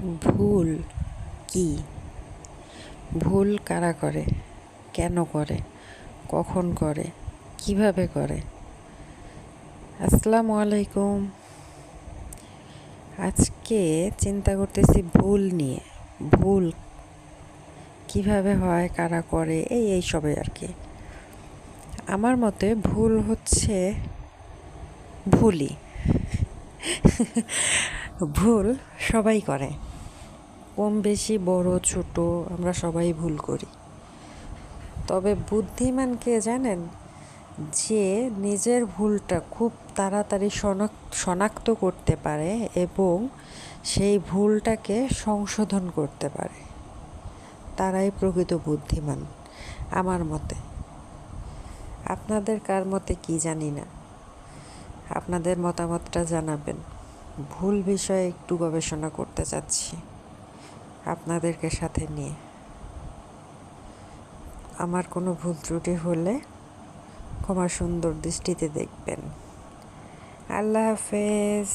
ভুল কি? ভুল কারা করে, কেন করে, কখন করে, কিভাবে করে? আসসালামু আলাইকুম। আজকে চিন্তা করতেছি ভুল নিয়ে। ভুল কিভাবে হয়, কারা করে, এই সবে আর কি। আমার মতে ভুল হচ্ছে ভুলই। ভুল সবাই করে, কম বেশি, বড় ছোট, আমরা সবাই ভুল করি। তবে বুদ্ধিমান কে জানেন? যে নিজের ভুলটা খুব তাড়াতাড়ি শনাক্ত করতে পারে এবং সেই ভুলটাকে সংশোধন করতে পারে, তারাই প্রকৃত বুদ্ধিমান আমার মতে। আপনাদের কার মতে কি জানি না, আপনাদের মতামতটা জানাবেন। ভুল বিষয়ে একটু গবেষণা করতে চাচ্ছি আপনাদেরকে সাথে নিয়ে। আমার কোনো ভুল ত্রুটি হলে ক্ষমা সুন্দর দৃষ্টিতে দেখবেন। আল্লাহ হাফেজ।